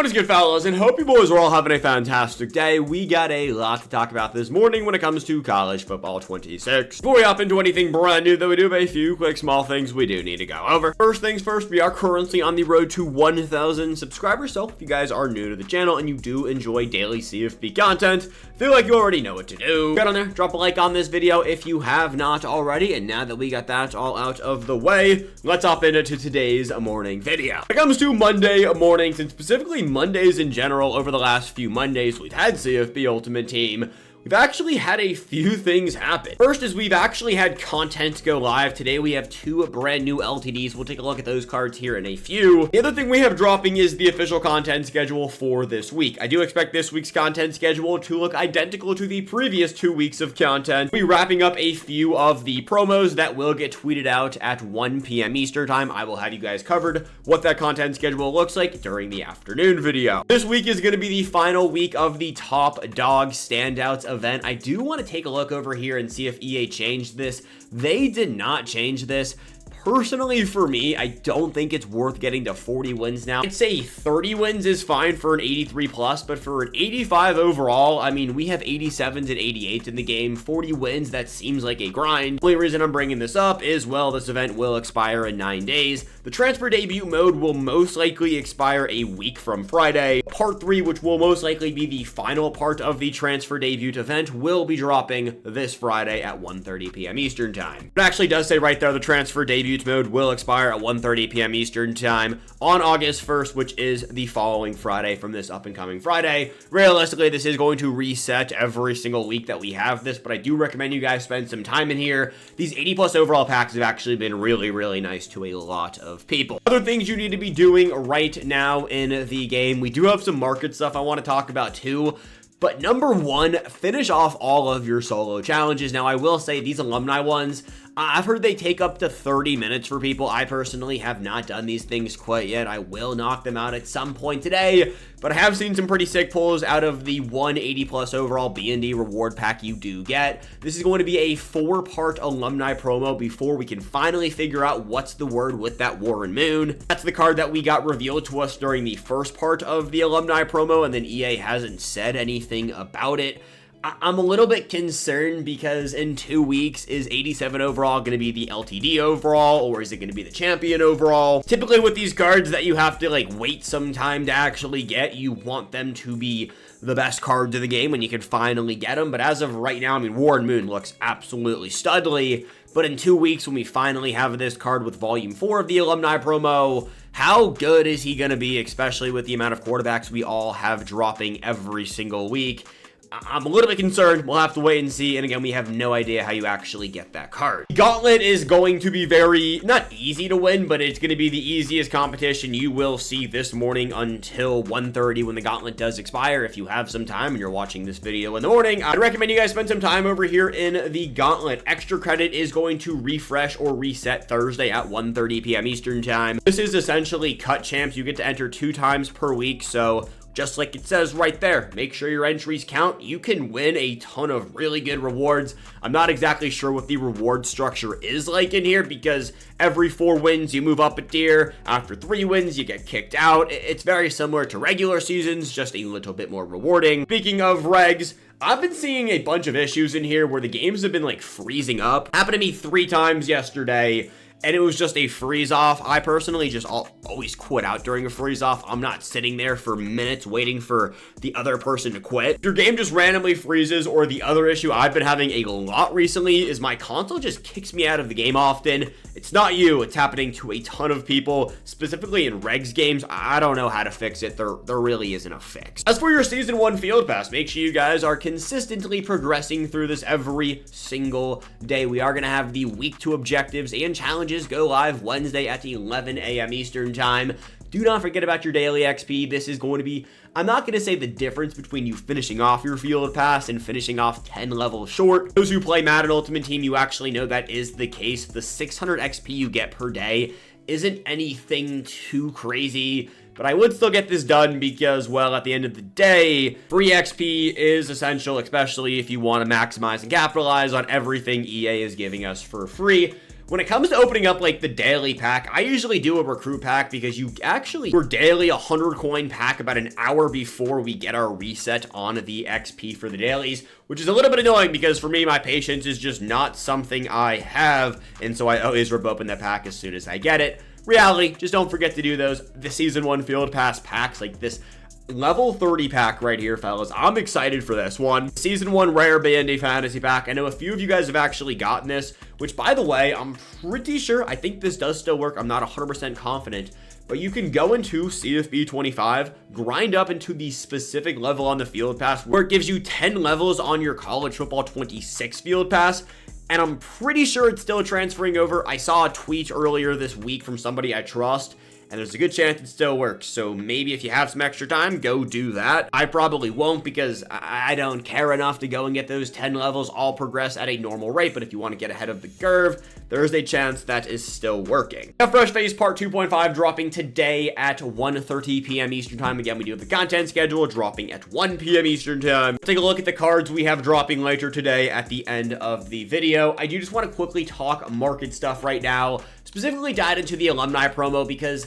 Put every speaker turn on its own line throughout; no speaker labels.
What is good, fellas, and hope you boys are all having a fantastic day. We got a lot to talk about this morning when it comes to college football 26. Before we hop into anything brand new, though, we do have a few quick small things we do need to go over. First things first, we are currently on the road to 1,000 subscribers, so if you guys are new to the channel and you do enjoy daily CFB content, feel like you already know what to do. Get on there, drop a like on this video if you have not already, and now that we got that all out of the way, let's hop into today's morning video. When it comes to Monday mornings, and specifically Mondays in general, over the last few Mondays we've had CFB Ultimate Team, we've actually had a few things happen. First is we've actually had content go live. Today we have two brand new LTDs. We'll take a look at those cards here in a few. The other thing we have dropping is the official content schedule for this week. I do expect this week's content schedule to look identical to the previous 2 weeks of content. We'll be wrapping up a few of the promos that will get tweeted out at 1 p.m. Eastern time. I will have you guys covered what that content schedule looks like during the afternoon video. This week is going to be the final week of the Top Dog Standouts event. I do want to take a look over here and see if EA changed this. They did not change this. Personally, for me, I don't think it's worth getting to 40 wins now. I'd say 30 wins is fine for an 83 plus, but for an 85 overall, I mean, we have 87s and 88s in the game. 40 wins, that seems like a grind. The only reason I'm bringing this up is, well, this event will expire in 9 days. The transfer debut mode will most likely expire a week from Friday. Part 3, which will most likely be the final part of the transfer debut event, will be dropping this Friday at 1:30 p.m. Eastern time. It actually does say right there the transfer debut mode will expire at 1:30 p.m. Eastern time on August 1st, which is the following Friday from this up and coming Friday. Realistically, this is going to reset every single week that we have this, but I do recommend you guys spend some time in here. These 80 plus overall packs have actually been really, really nice to a lot of people. Other things you need to be doing right now in the game. We do have some market stuff I want to talk about too. But number one, finish off all of your solo challenges. Now, I will say these alumni ones, I've heard they take up to 30 minutes for people. I personally have not done these things quite yet. I will knock them out at some point today, but I have seen some pretty sick pulls out of the 180 plus overall B&D reward pack you do get. This is going to be a 4-part alumni promo before we can finally figure out what's the word with that Warren Moon. That's the card that we got revealed to us during the first part of the alumni promo, and then EA hasn't said anything about it. I'm a little bit concerned because in 2 weeks, is 87 overall going to be the LTD overall, or is it going to be the champion overall? Typically with these cards that you have to like wait some time to actually get, you want them to be the best cards of the game when you can finally get them. But as of right now, I mean, Warren Moon looks absolutely studly. But in 2 weeks, when we finally have this card with volume 4 of the alumni promo, how good is he going to be, especially with the amount of quarterbacks we all have dropping every single week? I'm a little bit concerned. We'll have to wait and see. And again, we have no idea how you actually get that card. Gauntlet is going to be very, not easy to win, but it's going to be the easiest competition you will see this morning until 1:30 when the Gauntlet does expire. If you have some time and you're watching this video in the morning, I'd recommend you guys spend some time over here in the Gauntlet. Extra credit is going to refresh or reset Thursday at 1:30 p.m. Eastern time. This is essentially cut champs. You get to enter 2 times per week, so just like it says right there, make sure your entries count. You can win a ton of really good rewards. I'm not exactly sure what the reward structure is like in here because every 4 wins you move up a tier. After 3 wins you get kicked out. It's very similar to regular seasons, just a little bit more rewarding. Speaking of regs, I've been seeing a bunch of issues in here where the games have been like freezing up. Happened to me 3 times yesterday, and it was just a freeze off. I personally just always quit out during a freeze off. I'm not sitting there for minutes waiting for the other person to quit. If your game just randomly freezes, or the other issue I've been having a lot recently is my console just kicks me out of the game often. It's not you, it's happening to a ton of people, specifically in regs games. I don't know how to fix it. There really isn't a fix. As for your season 1 field pass, make sure you guys are consistently progressing through this every single day. We are going to have the week 2 objectives and challenges go live Wednesday at 11 a.m. Eastern time. Do not forget about your daily XP. This is going to be, I'm not going to say the difference between you finishing off your field pass and finishing off 10 levels short. Those who play Madden Ultimate Team, you actually know that is the case. The 600 XP you get per day isn't anything too crazy, but I would still get this done because, well, at the end of the day, free XP is essential, especially if you want to maximize and capitalize on everything EA is giving us for free. When it comes to opening up like the daily pack, I usually do a recruit pack because you actually we're daily 100 coin pack about an hour before we get our reset on the XP for the dailies, which is a little bit annoying because for me, my patience is just not something I have, and so I always rip open the pack as soon as I get it. Reality, just don't forget to do those. The Season 1 Field Pass packs like this level 30 pack right here, fellas. I'm excited for this one. Season 1 Rare Bandy Fantasy Pack. I know a few of you guys have actually gotten this, which by the way, I'm pretty sure, I think this does still work. I'm not 100% confident, but you can go into CFB 25, grind up into the specific level on the Field Pass where it gives you 10 levels on your College Football 26 Field Pass. And I'm pretty sure it's still transferring over. I saw a tweet earlier this week from somebody I trust, and there's a good chance it still works. So maybe if you have some extra time, go do that. I probably won't because I don't care enough to go and get those 10 levels all progress at a normal rate. But if you want to get ahead of the curve, there's a chance that is still working. Now, Fresh Phase Part 2.5 dropping today at 1:30 p.m. Eastern Time. Again, we do have the content schedule dropping at 1 p.m. Eastern Time. Take a look at the cards we have dropping later today at the end of the video. I do just want to quickly talk market stuff right now, specifically dive into the Alumni promo because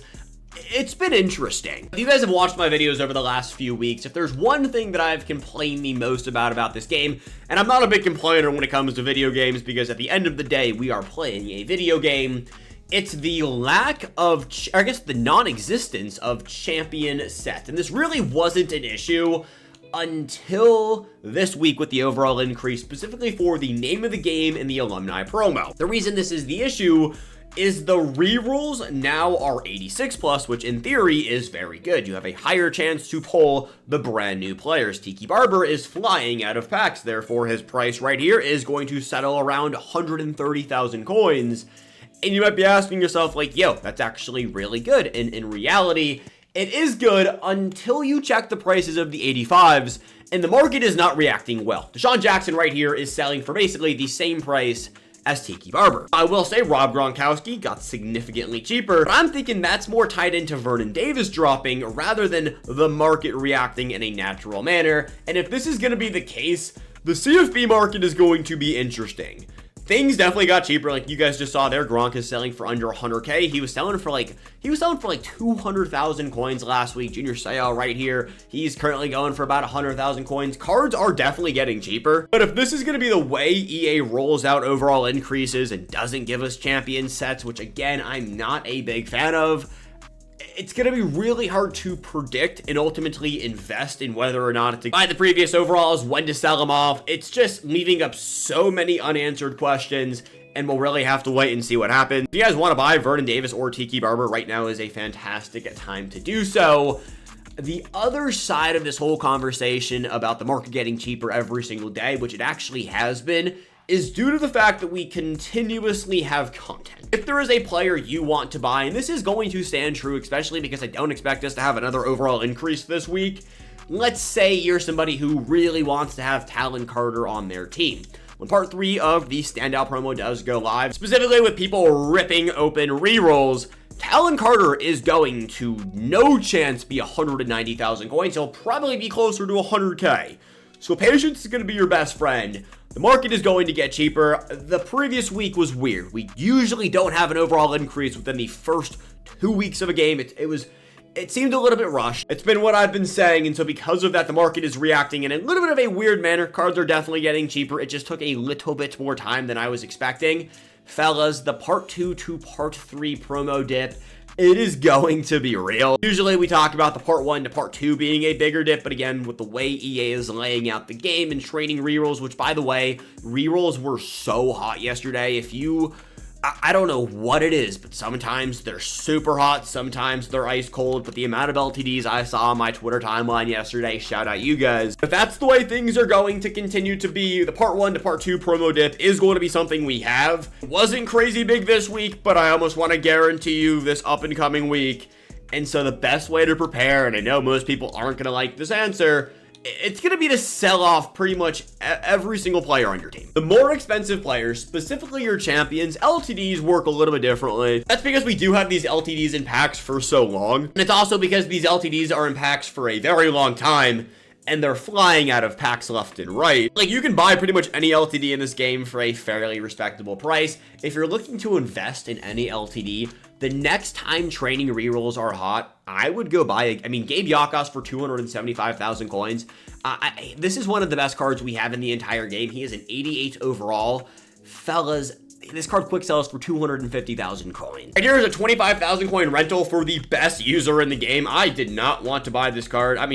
it's been interesting. If you guys have watched my videos over the last few weeks, if there's one thing that I've complained the most about this game, and I'm not a big complainer when it comes to video games because at the end of the day, we are playing a video game, it's the lack of, I guess the non-existence of champion sets. And this really wasn't an issue until this week with the overall increase, specifically for the name of the game and the Alumni promo. The reason this is the issue is the rerolls now are 86 plus, which in theory is very good. You have a higher chance to pull the brand new players. Tiki Barber is flying out of packs, therefore his price right here is going to settle around 130,000 coins. And you might be asking yourself like, yo, that's actually really good. And in reality, it is good until you check the prices of the 85s, and the market is not reacting well. Deshaun Jackson right here is selling for basically the same price as Tiki Barber. I will say Rob Gronkowski got significantly cheaper, but I'm thinking that's more tied into Vernon Davis dropping rather than the market reacting in a natural manner. And if this is going to be the case, the CFB market is going to be interesting. Things definitely got cheaper, like you guys just saw there. Gronk is selling for under 100K. He was selling for like 200,000 coins last week. Junior Seau right here, he's currently going for about 100,000 coins. Cards are definitely getting cheaper. But if this is going to be the way EA rolls out overall increases and doesn't give us champion sets, which again, I'm not a big fan of, it's going to be really hard to predict and ultimately invest in whether or not to buy the previous overalls, when to sell them off. It's just leaving up so many unanswered questions, and we'll really have to wait and see what happens. If you guys want to buy Vernon Davis or Tiki Barber, right now is a fantastic time to do so. The other side of this whole conversation about the market getting cheaper every single day, which it actually has been, is due to the fact that we continuously have content. If there is a player you want to buy, and this is going to stand true, especially because I don't expect us to have another overall increase this week. Let's say you're somebody who really wants to have Talon Carter on their team. When part 3 of the standout promo does go live, specifically with people ripping open rerolls, Talon Carter is going to no chance be 190,000 coins. He'll probably be closer to 100K. So patience is going to be your best friend. The market is going to get cheaper. The previous week was weird. We usually don't have an overall increase within the first 2 weeks of a game. It seemed a little bit rushed. It's been what I've been saying, and so because of that, the market is reacting in a little bit of a weird manner. Cards are definitely getting cheaper. It just took a little bit more time than I was expecting. Fellas, the part 2 to part 3 promo dip, it is going to be real. Usually we talk about the part 1 to part 2 being a bigger dip, but again, with the way EA is laying out the game and trading rerolls, which by the way, rerolls were so hot yesterday. I don't know what it is, but sometimes they're super hot, sometimes they're ice cold, but the amount of LTDs I saw on my Twitter timeline yesterday, shout out you guys. If that's the way things are going to continue to be, the part 1 to part 2 promo dip is going to be something we have. It wasn't crazy big this week, but I almost want to guarantee you this up and coming week. And so the best way to prepare, and I know most people aren't going to like this answer, it's going to be to sell off pretty much every single player on your team. The more expensive players, specifically your champions, LTDs work a little bit differently. That's because we do have these LTDs in packs for so long. And it's also because these LTDs are in packs for a very long time. and they're flying out of packs left and right. Like, you can buy pretty much any LTD in this game for a fairly respectable price. If you're looking to invest in any LTD, the next time training rerolls are hot, I would go buy, Gabe Yakas for 275,000 coins. This is one of the best cards we have in the entire game. He is an 88 overall. Fellas, this card quick sells for 250,000 coins. And here's a 25,000 coin rental for the best user in the game. I did not want to buy this card. I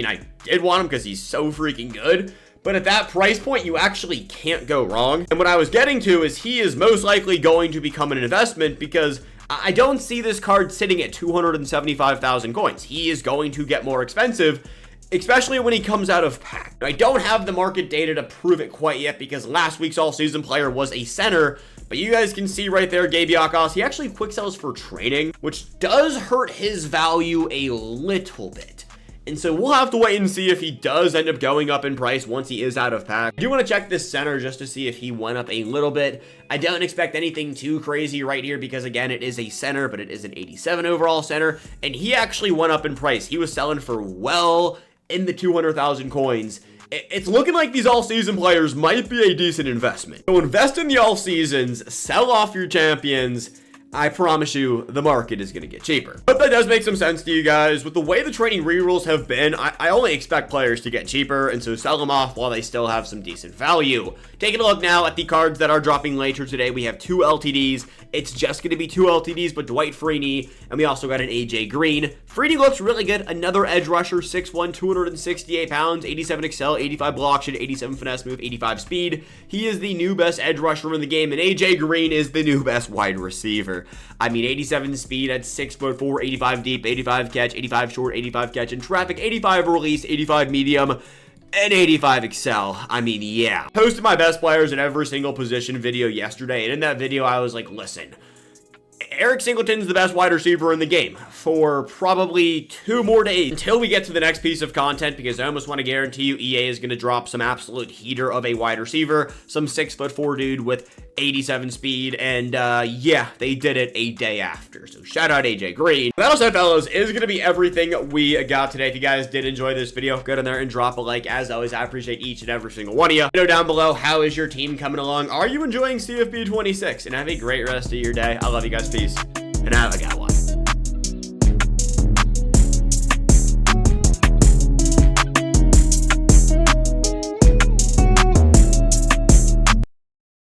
did want him because he's so freaking good. But at that price point, you actually can't go wrong. And what I was getting to is he is most likely going to become an investment because I don't see this card sitting at 275,000 coins. He is going to get more expensive, especially when he comes out of pack. I don't have the market data to prove it quite yet because last week's all-season player was a center, but you guys can see right there, Gabe Yakas, he actually quick sells for training, which does hurt his value a little bit. And so we'll have to wait and see if he does end up going up in price once he is out of pack. I do want to check this center just to see if he went up a little bit. I don't expect anything too crazy right here because, again, it is a center, but it is an 87 overall center. And he actually went up in price. He was selling for well in the 200,000 coins. It's looking like these all-season players might be a decent investment. So invest in the all-seasons, sell off your champions. I promise you, the market is going to get cheaper. But that does make some sense to you guys. With the way the training rerolls have been, I only expect players to get cheaper, and so sell them off while they still have some decent value. Taking a look now at the cards that are dropping later today, we have 2 LTDs. It's just going to be 2 LTDs, but Dwight Freeney, and we also got an AJ Green. Freeney looks really good. Another edge rusher, 6'1", 268 pounds, 87 excel, 85 block shot, 87 finesse move, 85 speed. He is the new best edge rusher in the game, and AJ Green is the new best wide receiver. 87 speed at 6'4", 85 deep, 85 catch, 85 short, 85 catch in traffic, 85 release, 85 medium, and 85 excel. Yeah. Posted my best players at every single position video yesterday, and in that video, I was like, listen, Eric Singleton's the best wide receiver in the game for probably 2 more days until we get to the next piece of content, because I almost want to guarantee you EA is going to drop some absolute heater of a wide receiver, some 6'4" dude with 87 speed, and yeah, they did it a day after. So shout out AJ Green. That all said, fellas, is going to be everything we got today. If you guys did enjoy this video, go down there and drop a like. As always, I appreciate each and every single one of you. Let me know down below, how is your team coming along? Are you enjoying CFP 26? And have a great rest of your day. I love you guys. Peace. And have a good one.